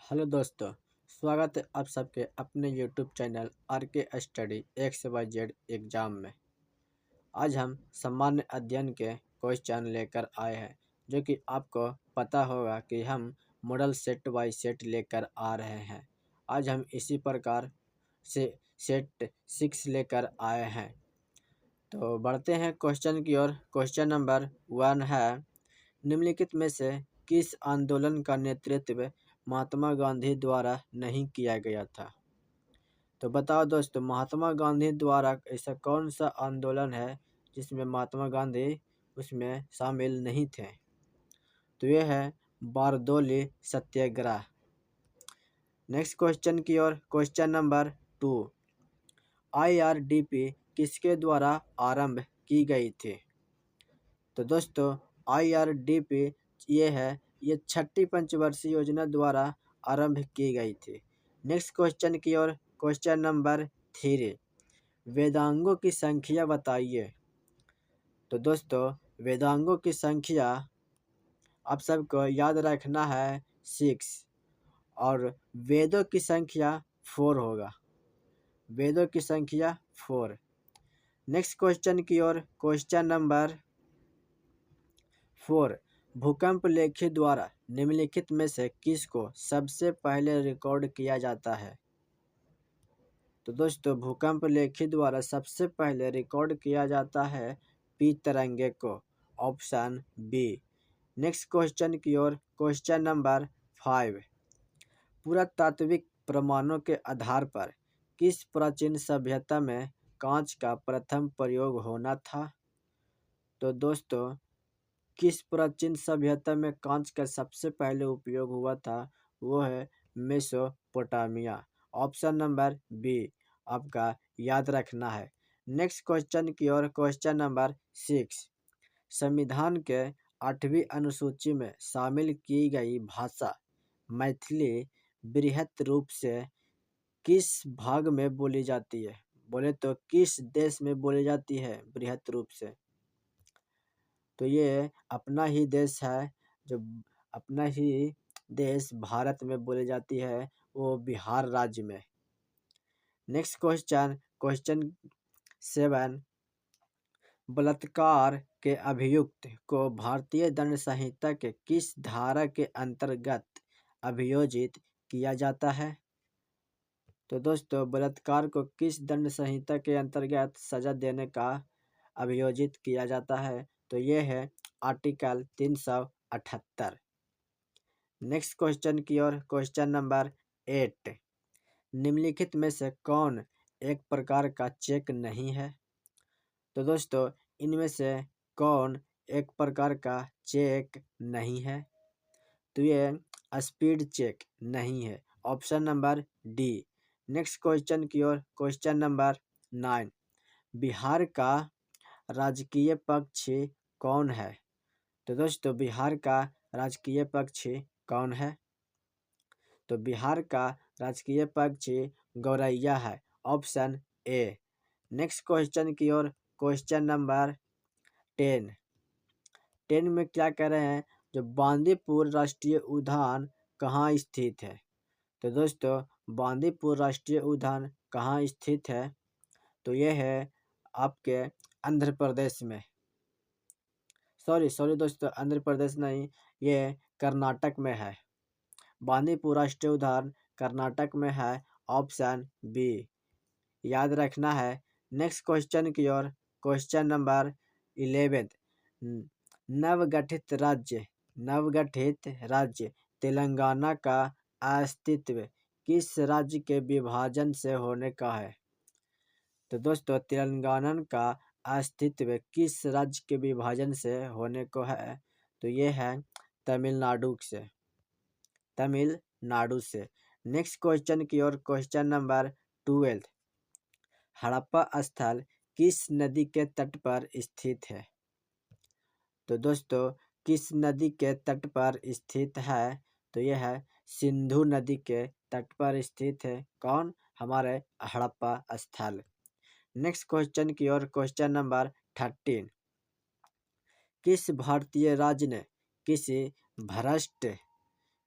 Hello दोस्तों, स्वागत है आप सबके अपने यूट्यूब चैनल आर के स्टडी XYZ एग्ज़ाम में। आज हम सामान्य अध्ययन के क्वेश्चन लेकर आए हैं, जो कि आपको पता होगा कि हम मॉडल सेट बाय सेट लेकर आ रहे हैं। आज हम इसी प्रकार से सेट 6 लेकर आए हैं। तो बढ़ते हैं क्वेश्चन की ओर। क्वेश्चन नंबर 1 है, निम्नलिखित में से किस आंदोलन का नेतृत्व महात्मा गांधी द्वारा नहीं किया गया था? तो बताओ दोस्तों, महात्मा गांधी द्वारा ऐसा कौन सा आंदोलन है जिसमें महात्मा गांधी उसमें शामिल नहीं थे? तो यह है बारदोली सत्याग्रह। नेक्स्ट क्वेश्चन की ओर। क्वेश्चन नंबर 2, IRDP किसके द्वारा आरंभ की गई थी? तो दोस्तों, IRDP ये छठी पंचवर्षीय योजना द्वारा आरंभ की गई थी। नेक्स्ट क्वेश्चन की ओर। क्वेश्चन नंबर 3, वेदांगों की संख्या बताइए। तो दोस्तों, वेदांगों की संख्या आप सबको याद रखना है 6, और वेदों की संख्या 4 होगा। वेदों की संख्या 4। नेक्स्ट क्वेश्चन की ओर। क्वेश्चन नंबर 4, भूकंप लेखी द्वारा निम्नलिखित में से किसको सबसे पहले रिकॉर्ड किया जाता है? तो दोस्तों, भूकंप लेखी द्वारा सबसे पहले रिकॉर्ड किया जाता है पी तरंगे को, ऑप्शन बी। नेक्स्ट क्वेश्चन की ओर। क्वेश्चन नंबर 5, पुरातात्विक प्रमाणों के आधार पर किस प्राचीन सभ्यता में कांच का प्रथम प्रयोग होना था? तो दोस्तों, किस प्राचीन सभ्यता में कांच का सबसे पहले उपयोग हुआ था? वो है मेसोपोटामिया, ऑप्शन नंबर बी आपका याद रखना है। नेक्स्ट क्वेश्चन की ओर। क्वेश्चन नंबर 6, संविधान के 8वीं अनुसूची में शामिल की गई भाषा मैथिली बृहत रूप से किस भाग में बोली जाती है? बोले तो किस देश में बोली जाती है बृहत रूप से? तो ये अपना ही देश है, जो अपना ही देश भारत में बोली जाती है, वो बिहार राज्य में। Next question. क्वेश्चन 7, बलात्कार के अभियुक्त को भारतीय दंड संहिता के किस धारा के अंतर्गत अभियोजित किया जाता है? तो दोस्तों, बलात्कार को किस दंड संहिता के अंतर्गत सजा देने का अभियोजित किया जाता है? तो ये है आर्टिकल 378। नेक्स्ट क्वेश्चन की ओर। क्वेश्चन नंबर 8, निम्नलिखित में से कौन एक प्रकार का चेक नहीं है? तो दोस्तों, इनमें से कौन एक प्रकार का चेक नहीं है? तो ये स्पीड चेक नहीं है, option number D. Next question की ओर। क्वेश्चन नंबर 9, बिहार का राजकीय पक्षी कौन है? तो दोस्तों, बिहार का राजकीय पक्षी कौन है? तो बिहार का राजकीय पक्षी गौरैया है, ऑप्शन ए। नेक्स्ट क्वेश्चन की ओर। क्वेश्चन नंबर 10 में क्या कह रहे हैं, जो बांदीपुर राष्ट्रीय उद्यान कहाँ स्थित है? तो दोस्तों, बांदीपुर राष्ट्रीय उद्यान कहाँ स्थित है? तो ये है आपके आंध्र प्रदेश में। सॉरी दोस्तों, आंध्र प्रदेश नहीं, ये कर्नाटक में है। बांदीपुर राष्ट्रीय उद्यान कर्नाटक में है, ऑप्शन बी याद रखना है। नेक्स्ट क्वेश्चन की ओर। क्वेश्चन नंबर 11, नवगठित राज्य तेलंगाना का अस्तित्व किस राज्य के विभाजन से होने का है? तो दोस्तों, तेलंगाना का अस्तित्व किस राज्य के विभाजन से होने को है? तो ये है तमिलनाडु से। नेक्स्ट क्वेश्चन की ओर। क्वेश्चन नंबर 12, हड़प्पा स्थल किस नदी के तट पर स्थित है? तो दोस्तों, किस नदी के तट पर स्थित है? तो यह है सिंधु नदी के तट पर स्थित है। कौन? हमारे हड़प्पा स्थल। नेक्स्ट क्वेश्चन की ओर। क्वेश्चन नंबर 13, किस भारतीय राज्य ने किसी भ्रष्ट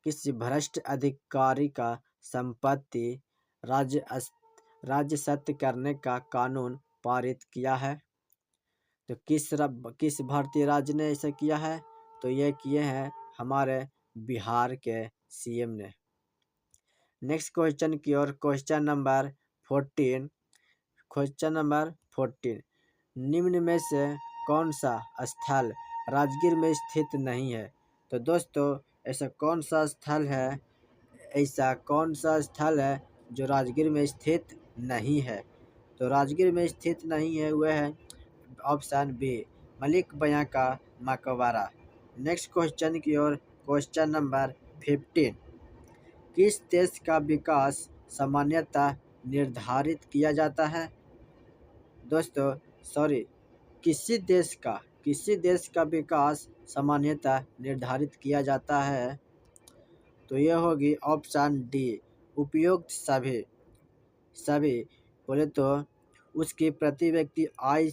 किसी भ्रष्ट अधिकारी का संपत्ति राज्य जब्त करने का कानून पारित किया है? तो किस भारतीय राज्य ने ऐसा किया है? तो ये किए हैं हमारे बिहार के सीएम ने। नेक्स्ट क्वेश्चन की ओर, क्वेश्चन नंबर 14। क्वेश्चन नंबर 14, निम्न में से कौन सा स्थल राजगीर में स्थित नहीं है? तो दोस्तों ऐसा कौन सा स्थल है जो राजगीर में स्थित नहीं है? तो राजगीर में स्थित नहीं है वह है ऑप्शन बी, मलिक बयां का मकबरा। नेक्स्ट क्वेश्चन की ओर, क्वेश्चन नंबर 15, किस देश का विकास सामान्यतः निर्धारित किया जाता है? दोस्तों सॉरी, किसी देश का विकास सामान्यतः निर्धारित किया जाता है? तो यह होगी ऑप्शन डी, उपयुक्त सभी बोले तो उसकी प्रति व्यक्ति आय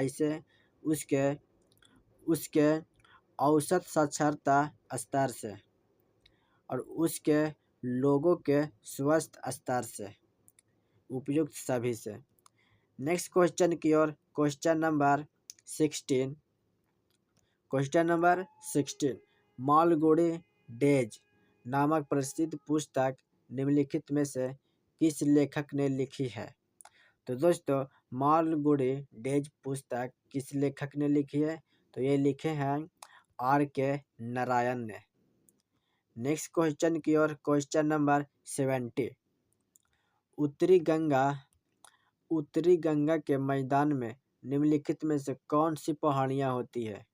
से, उसके औसत साक्षरता स्तर से और उसके लोगों के स्वस्थ स्तर से, उपयुक्त सभी से। नेक्स्ट क्वेश्चन की ओर, question number 16। Question number 16, Malgudi days नामक प्रसिद्ध पुस्तक निम्नलिखित में से किस लेखक ने लिखी है? तो दोस्तों मालगुडी डेज पुस्तक किस लेखक ने लिखी है? तो ये लिखे हैं R.K. नारायण ने। नेक्स्ट क्वेश्चन की ओर, क्वेश्चन नंबर 70, उत्तरी गंगा के मैदान में निम्नलिखित में से कौन सी पहाड़ियाँ होती है?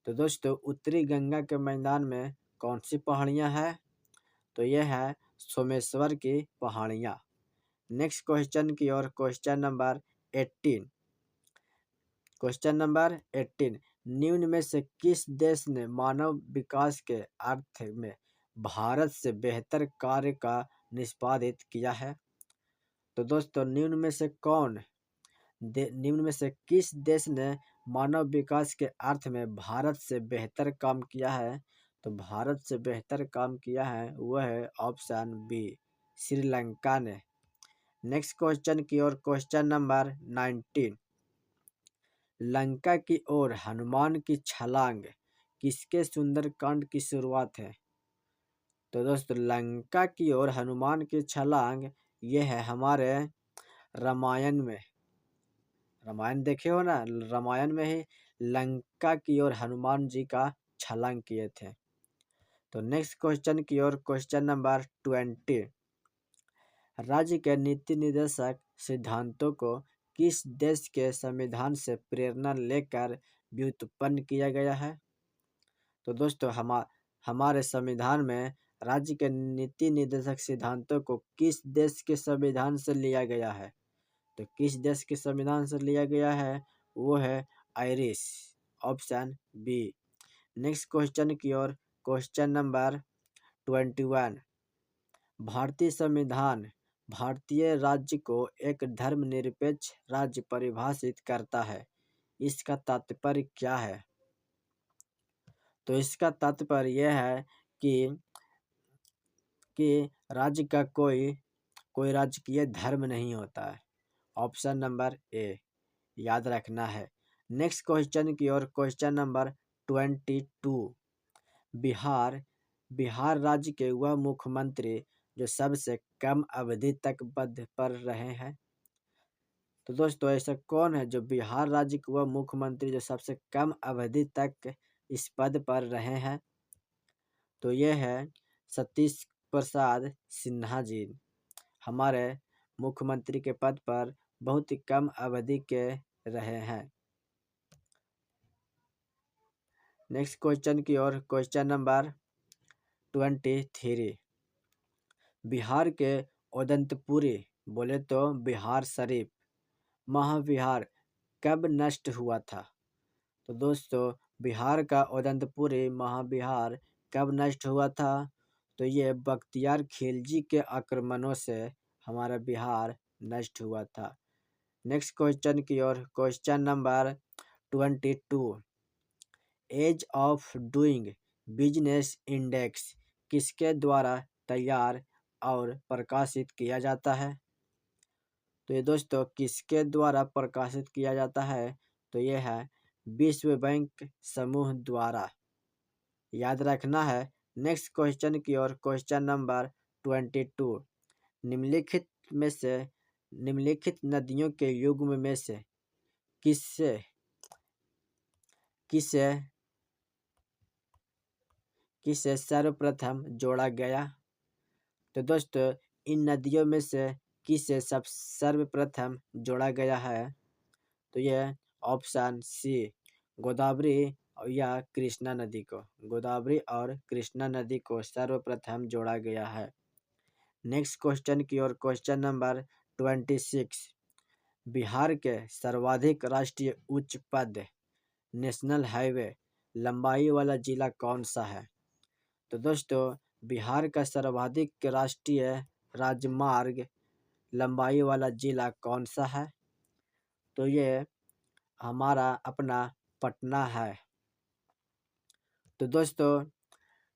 तो दोस्तों उत्तरी गंगा के मैदान में कौन सी पहाड़ियाँ हैं? तो यह है सोमेश्वर की पहाड़ियाँ। नेक्स्ट क्वेश्चन की ओर, क्वेश्चन नंबर 18। क्वेश्चन नंबर 18, निम्न में से किस देश ने मानव विकास के अर्थ में भारत से बेहतर कार्य का निष्पादित किया है? तो दोस्तों निम्न में से किस देश ने मानव विकास के अर्थ में भारत से बेहतर काम किया है? तो भारत से बेहतर काम किया है वह है ऑप्शन बी, श्रीलंका ने। नेक्स्ट क्वेश्चन की ओर, क्वेश्चन नंबर 19, लंका की ओर हनुमान की छलांग किसके सुंदरकांड की शुरुआत है? तो दोस्तों लंका की ओर हनुमान की छलांग यह है हमारे रामायण में। रामायण देखे हो ना, रामायण में ही लंका की ओर हनुमान जी का छलांग किए थे। तो नेक्स्ट क्वेश्चन की ओर, क्वेश्चन नंबर 20, राज्य के नीति निर्देशक सिद्धांतों को किस देश के संविधान से प्रेरणा लेकर व्युत्पन्न किया गया है? तो दोस्तों हमारे संविधान में राज्य के नीति निर्देशक सिद्धांतों को किस देश के संविधान से लिया गया है? तो किस देश के संविधान से लिया गया है वो है Irish, option B. Next question की ओर, क्वेश्चन नंबर 21, भारतीय संविधान भारतीय राज्य को एक धर्मनिरपेक्ष राज्य परिभाषित करता है, इसका तात्पर्य क्या है? तो इसका तात्पर्य यह है कि राज्य का कोई राजकीय धर्म नहीं होता है, ऑप्शन नंबर ए याद रखना है। नेक्स्ट क्वेश्चन की ओर, क्वेश्चन नंबर 22, बिहार राज्य के वह मुख्यमंत्री जो सबसे कम अवधि तक पद पर रहे हैं? तो दोस्तों ऐसा कौन है जो बिहार राज्य के वह मुख्यमंत्री जो सबसे कम अवधि तक इस पद पर रहे हैं? तो यह है सतीश प्रसाद सिन्हा जी, हमारे मुख्यमंत्री के पद पर बहुत ही कम अवधि के रहे हैं। नेक्स्ट क्वेश्चन की ओर, क्वेश्चन नंबर 23, बिहार के उदंतपुरी बोले तो बिहार शरीफ महाविहार कब नष्ट हुआ था? तो दोस्तों बिहार का उदंतपुरी महाविहार कब नष्ट हुआ था? तो ये बख्तियार खिलजी के आक्रमणों से हमारा बिहार नष्ट हुआ था। नेक्स्ट क्वेश्चन की ओर, question number 22, ease of doing business index किसके द्वारा तैयार और प्रकाशित किया जाता है? तो ये दोस्तों किसके द्वारा प्रकाशित किया जाता है? तो ये है विश्व बैंक समूह द्वारा। याद रखना है। नेक्स्ट क्वेश्चन की ओर, क्वेश्चन नंबर 22। निम्नलिखित में से निम्नलिखित नदियों के युग्म में से किसे किसे किसे सर्वप्रथम जोड़ा गया? तो दोस्तों इन नदियों में से किसे सर्वप्रथम जोड़ा गया है? तो यह ऑप्शन सी गोदावरी या कृष्णा नदी को, गोदावरी और कृष्णा नदी को सर्वप्रथम जोड़ा गया है। नेक्स्ट क्वेश्चन की ओर, क्वेश्चन नंबर 26। बिहार के सर्वाधिक राष्ट्रीय उच्च पथ नेशनल हाईवे लंबाई वाला जिला कौन सा है? तो दोस्तों बिहार का सर्वाधिक राष्ट्रीय राजमार्ग लंबाई वाला जिला कौन सा है? तो ये हमारा अपना पटना है। तो दोस्तों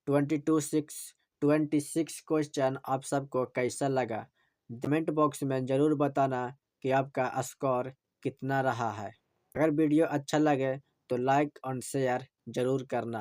26 क्वेश्चन आप सबको कैसा लगा? कमेंट बॉक्स में ज़रूर बताना कि आपका स्कोर कितना रहा है। अगर वीडियो अच्छा लगे तो लाइक और शेयर ज़रूर करना।